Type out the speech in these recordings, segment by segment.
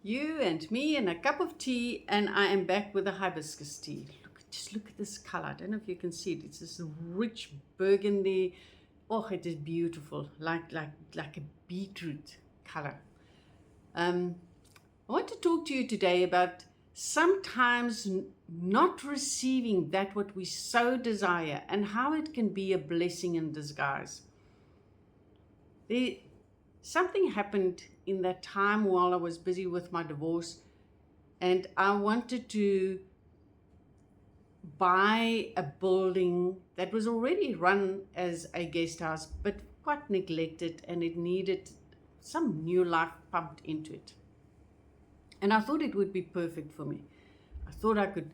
you and me and a cup of tea, and I am back with a hibiscus tea. Just look at this color. I don't know if you can see it. It's this rich burgundy. Oh, it is beautiful, like a beetroot color. I want to talk to you today about sometimes not receiving that what we so desire and how it can be a blessing in disguise. Something happened in that time while I was busy with my divorce, and I wanted to buy a building that was already run as a guest house, but quite neglected, and it needed some new life pumped into it. And I thought it would be perfect for me. I thought I could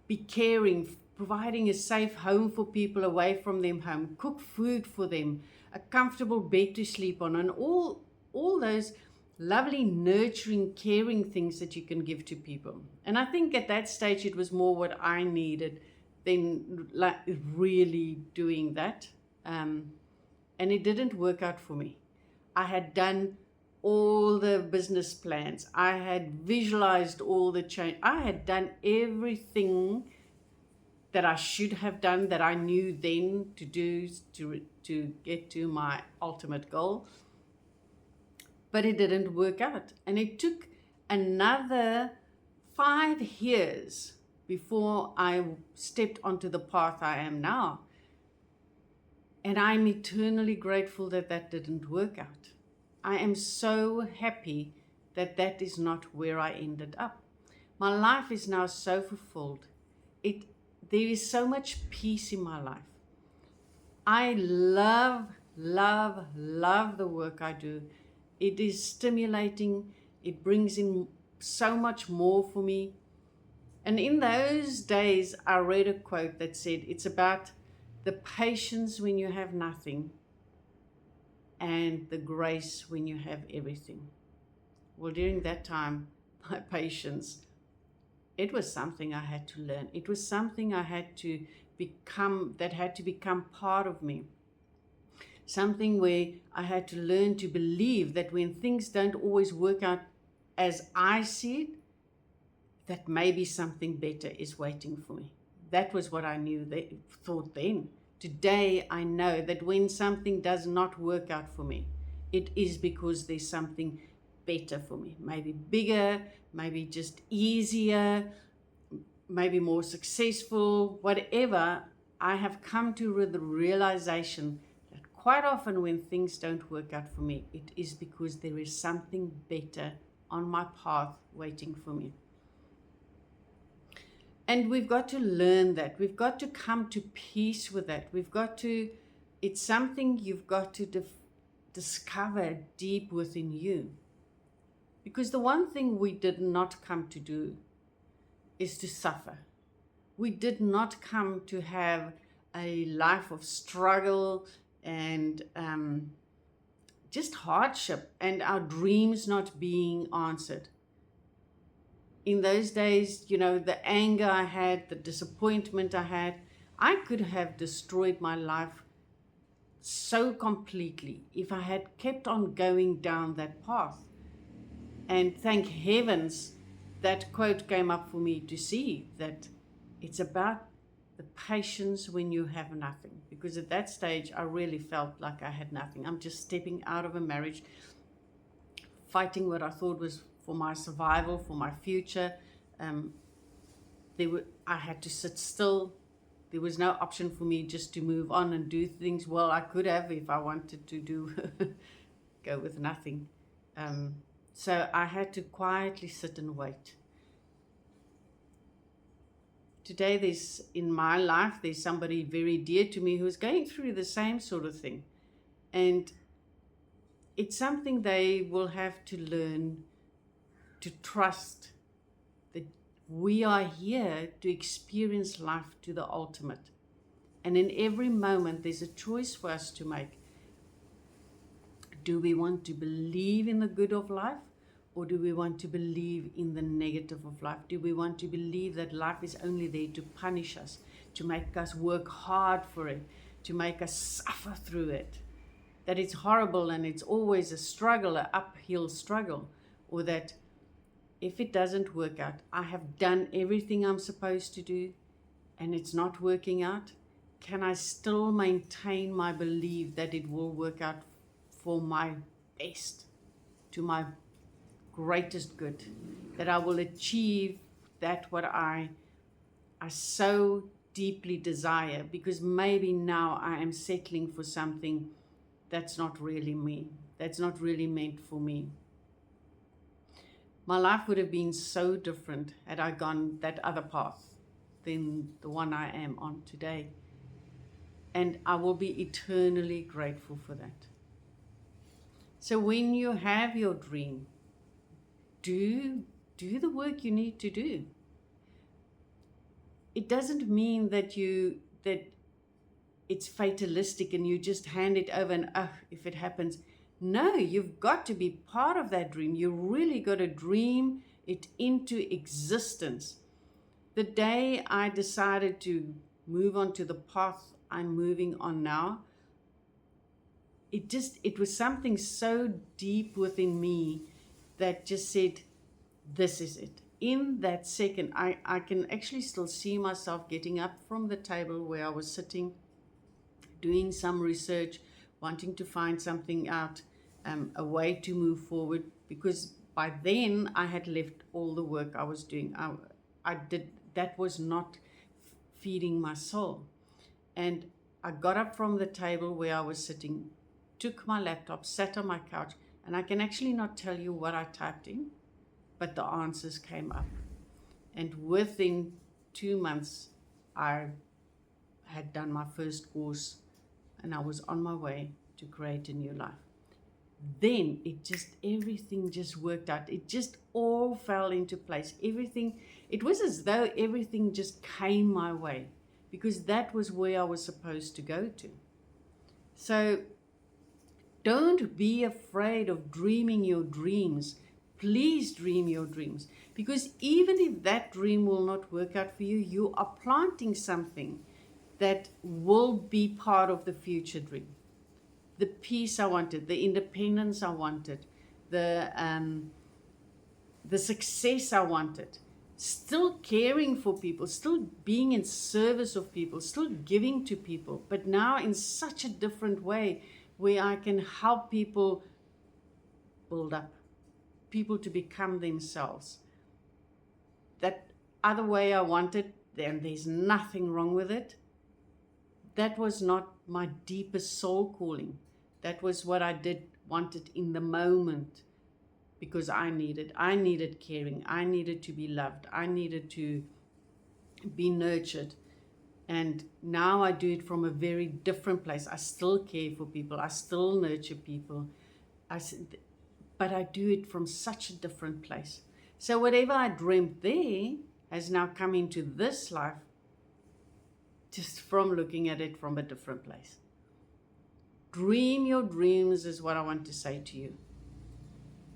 be caring, providing a safe home for people away from them home, cook food for them, a comfortable bed to sleep on, and all those lovely, nurturing, caring things that you can give to people. And I think at that stage it was more what I needed than like really doing that. And it didn't work out for me. I had done all the business plans. I had visualized all the change. I had done everything that I should have done, that I knew then to do to get to my ultimate goal. But it didn't work out. And it took another 5 years before I stepped onto the path I am now. And I'm eternally grateful that that didn't work out. I am so happy that that is not where I ended up. My life is now so fulfilled. There is so much peace in my life. I love the work I do. It is stimulating. It brings in so much more for me. And in those days, I read a quote that said, it's about the patience when you have nothing and the grace when you have everything. Well, during that time, my patience, it was something I had to learn. It was something I had to become, that had to become part of me. Something where I had to learn to believe that when things don't always work out as I see it, that maybe something better is waiting for me. That was what I thought then. Today, I know that when something does not work out for me, it is because there's something better for me. Maybe bigger, maybe just easier, maybe more successful, whatever. I have come to the realization that quite often when things don't work out for me, it is because there is something better on my path waiting for me. And we've got to learn that. We've got to come to peace with that. It's something you've got to discover deep within you. Because the one thing we did not come to do is to suffer. We did not come to have a life of struggle and just hardship and our dreams not being answered. In those days, the anger I had, the disappointment I had, I could have destroyed my life so completely if I had kept on going down that path. And thank heavens that quote came up for me to see that it's about the patience when you have nothing. Because at that stage, I really felt like I had nothing. I'm just stepping out of a marriage, fighting what I thought was for my survival, for my future. I had to sit still. There was no option for me just to move on and do things. Well, I could have if I wanted to go with nothing. So I had to quietly sit and wait. Today, in my life, there's somebody very dear to me who's going through the same sort of thing. And it's something they will have to learn to trust that we are here to experience life to the ultimate. And in every moment, there's a choice for us to make. Do we want to believe in the good of life, or do we want to believe in the negative of life? Do we want to believe that life is only there to punish us, to make us work hard for it, to make us suffer through it? That it's horrible and it's always a struggle, an uphill struggle, or that if it doesn't work out, I have done everything I'm supposed to do and it's not working out, can I still maintain my belief that it will work out for my best, to my greatest good, that I will achieve that what I so deeply desire, because maybe now I am settling for something that's not really me, that's not really meant for me. My life would have been so different had I gone that other path than the one I am on today. And I will be eternally grateful for that. So when you have your dream, do the work you need to do. It doesn't mean that it's fatalistic and you just hand it over and if it happens. No, you've got to be part of that dream. You really got to dream it into existence. The day I decided to move on to the path I'm moving on now, it was something so deep within me that just said, this is it. In that second, I can actually still see myself getting up from the table where I was sitting, doing some research, wanting to find something out, a way to move forward, because by then I had left all the work I was doing. I did, that was not feeding my soul. And I got up from the table where I was sitting, took my laptop, sat on my couch, and I can actually not tell you what I typed in, but the answers came up. And within 2 months, I had done my first course and I was on my way to create a new life. Then everything just worked out. It just all fell into place. It was as though everything just came my way, because that was where I was supposed to go to. So don't be afraid of dreaming your dreams. Please dream your dreams, because even if that dream will not work out for you, you are planting something that will be part of the future dream. The peace I wanted, the independence I wanted, the success I wanted, still caring for people, still being in service of people, still giving to people, but now in such a different way where I can help people build up, people to become themselves. That other way I wanted, and there's nothing wrong with it, that was not my deepest soul calling. That was what I wanted in the moment, because I needed caring, I needed to be loved, I needed to be nurtured. And now I do it from a very different place. I still care for people, I still nurture people, but I do it from such a different place. So whatever I dreamt there has now come into this life, just from looking at it from a different place. Dream your dreams is what I want to say to you.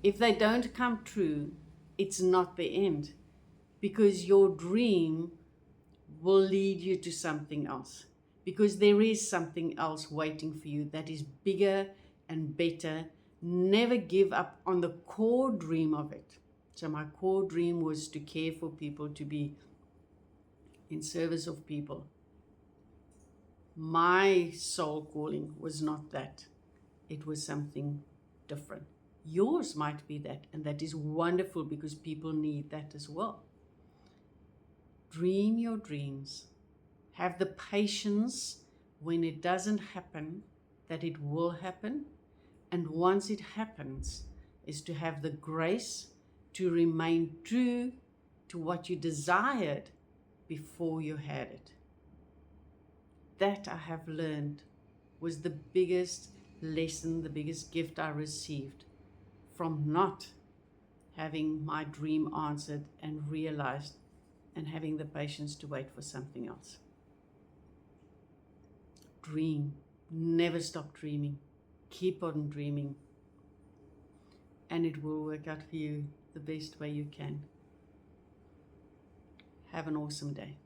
If they don't come true, it's not the end, because your dream will lead you to something else, because there is something else waiting for you that is bigger and better. Never give up on the core dream of it. So my core dream was to care for people, to be in service of people. My soul calling was not that. It was something different. Yours might be that, and that is wonderful, because people need that as well. Dream your dreams. Have the patience when it doesn't happen, that it will happen. And once it happens, is to have the grace to remain true to what you desired before you had it. That I have learned was the biggest lesson, the biggest gift I received from not having my dream answered and realized, and having the patience to wait for something else. Dream. Never stop dreaming. Keep on dreaming. And it will work out for you the best way you can. Have an awesome day.